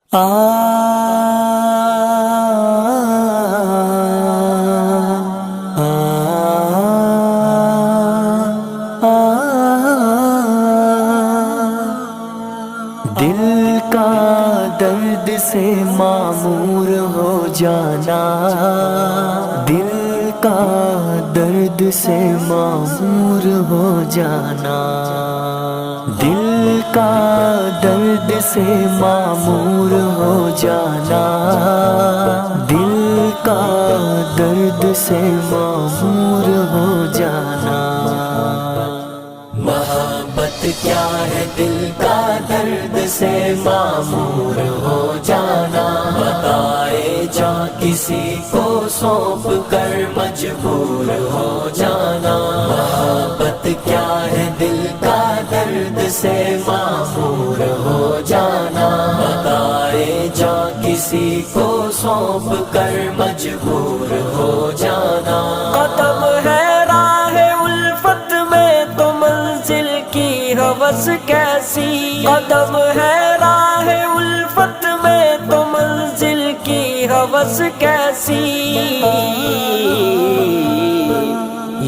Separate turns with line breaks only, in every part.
دل کا درد سے معمور ہو جانا، دل کا درد سے معمور ہو جانا، دل کا درد سے معمور ہو جانا، دل کا درد سے معمور ہو جانا۔ محبت کیا ہے؟ دل کا درد سے معمور ہو جانا، بتائے جا کسی کو سونپ کر مجبور ہو جانا۔ محبت کیا ہے؟ دل کا درد سے معمور ہو جانا، بتائے جا کسی کو سونپ کر مجبور ہو جانا۔ قدم ہے راہ الفت میں تو منزل کی ہوس کیسی، قدم ہے راہ الفت میں تو منزل کی ہوس کیسی،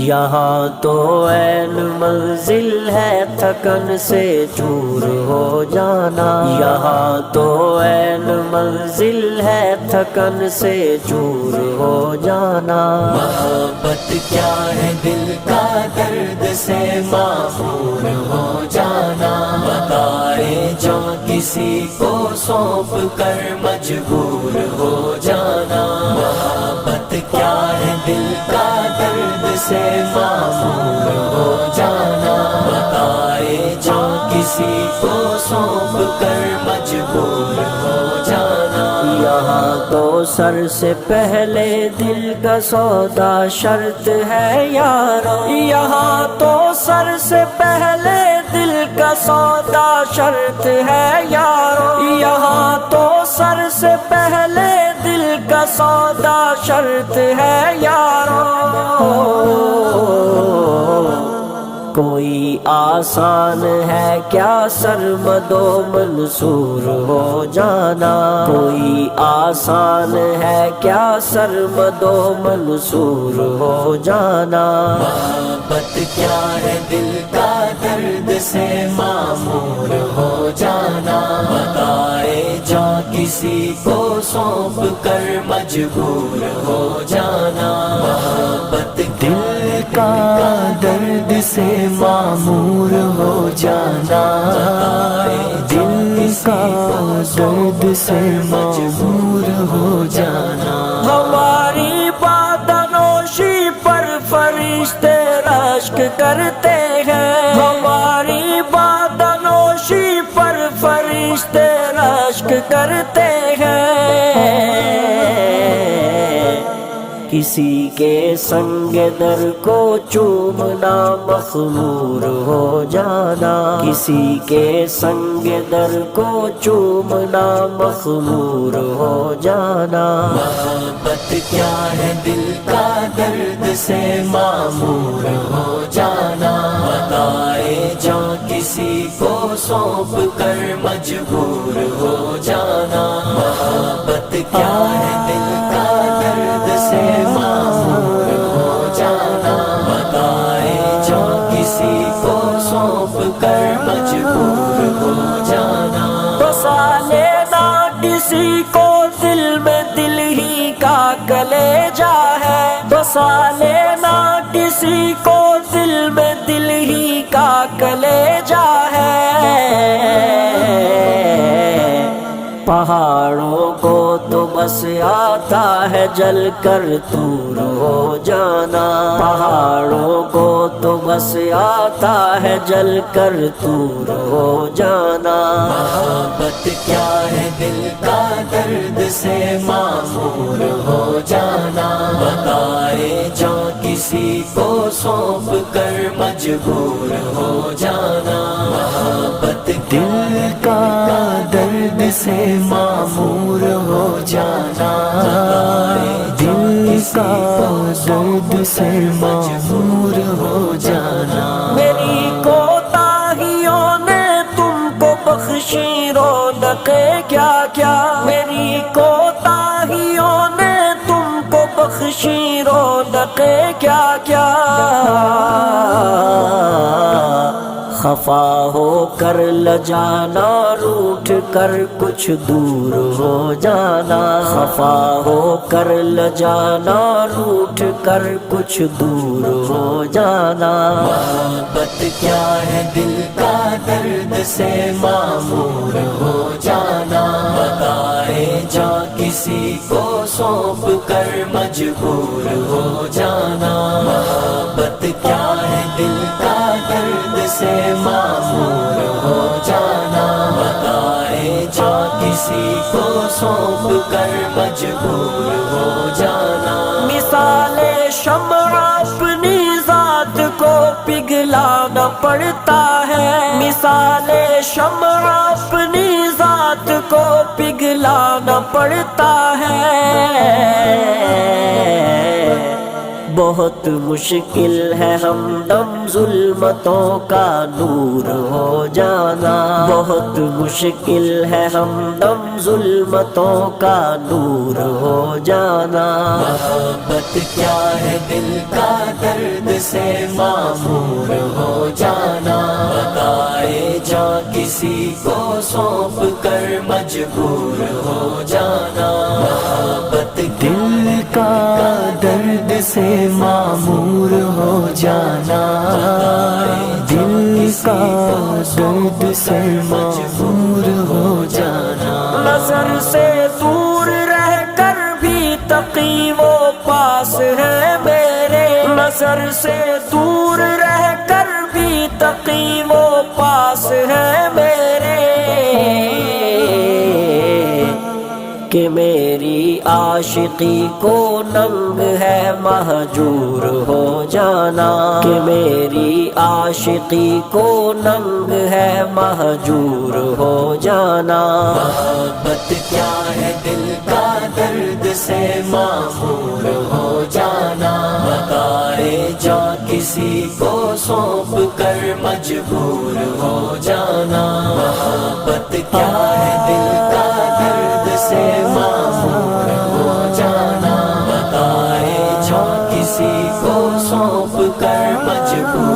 یہاں تو عین منزل ہے تھکن سے چور ہو جانا، یہاں تو عین منزل ہے تھکن سے چور ہو جانا۔ محبت کیا ہے؟ دل کا درد سے معمور ہو جانا، بتائے جا کسی کو سونپ کر مجبور ہو جانا۔ محبت کیا ہے؟ دل کا درد سے معمور ہو جانا، بتائے جا کسی کو سونپ کر مجبور ہو جانا۔ یہاں تو سر سے پہلے دل کا سودا شرط ہے یارو، یہاں تو سر سے پہلے دل کا سودا شرط ہے یارو، یہاں تو سر سے پہلے دل کا سودا شرط ہے یارو۔ کوئی آسان ہے کیا سرمد و منصور ہو جانا، کوئی آسان ہے کیا سرمد و منصور ہو جانا۔ محبت کیا ہے؟ دل کا درد سے معمور ہو جانا، بتائے جا کسی کو سونپ کر مجبور ہو جانا۔ محبت دل کا درد سے معمور ہو جانا، دل کا درد سے معمور ہو جانا۔ ہماری بادنوشی پر فرشتے رشک کرتے ہیں، ہماری بادنوشی پر فرشتے رشک کرتے ہیں، کسی کے سنگ در کو چومنا مخمور ہو جانا، کسی کے سنگ در کو چومنا مخمور ہو جانا۔ محبت کیا ہے؟ دل کا درد سے معمور ہو جانا، بتائے جا کسی کو سونپ کر مجبور ہو جانا۔ محبت کیا ہے؟ دل کا درد سے معمور ہو جانا، بتائے جا کسی کو سونپ کر مجبور ہو جانا۔ بسا لینا کسی کو دل میں دل ہی کا کلیجا ہے، بسا لینا کسی کو دل میں دل ہی کا کلیجا ہے، پہاڑوں کو تو بس آتا ہے جل کر دور ہو جانا، پہاڑوں کو تو بس آتا ہے جل کر دور ہو جانا۔ محبت کیا ہے؟ دل کا درد سے معمور ہو جانا، بتائے جا کسی کو سونپ کر مجبور ہو جانا۔ محبت دل کا درد سے معمور ہو جانا، دل کا درد سے معمور ہو جانا۔ میری کوتاہیوں نے تم کو بخشی روزی رونقیں کیا کیا، میری کوتاہیوں نے تم کو بخشی رونقیں کیا کیا، خفا ہو کر لجانا روٹھ کر کچھ دور ہو جانا، خفا ہو کر لجانا روٹھ کر کچھ دور ہو جانا، محبت کیا ہے دل کا درد سے معمور ہو جانا، بتائے جا کسی کو سونپ کر مجبور ہو جانا، محبت کیا ہے دل کا درد سے معمور ہو جانا، بتائے جا کسی کو سونپ کر مجبور ہو جانا، مثال شمع اپنی ذات کو پگھلانا پڑتا ہے، مثال شمع اپنی ذات کو پگھلانا پڑتا ہے، بہت مشکل ہے ہمدم ظلمتوں کا نور ہو جانا، بہت مشکل ہے ہمدم ظلمتوں کا نور ہو جانا، محبت کیا ہے دل کا درد سے معمور ہو جانا، بتائے جا کسی کو سونپ کر مجبور ہو جانا، محبت دل کا درد سے معمور ہو جانا، دل کا درد سے معمور ہو جانا، نظر سے دور رہ کر بھی تقی وہ پاس ہے میرے، نظر سے دور رہ کر بھی تقی وہ پاس ہے میرے، کہ میری عاشقی کو ننگ ہے مہجور ہو جانا، کہ میری عاشقی کو ننگ ہے مہجور ہو جانا، محبت کیا ہے دل کا درد سے معمور ہو جانا، بتائے جا کسی کو سونپ کر مجبور ہو جانا، محبت کیا ہے دل کا درد سے معمور ہو جانا، بتائے جا کسی کو سونپ کر مجبور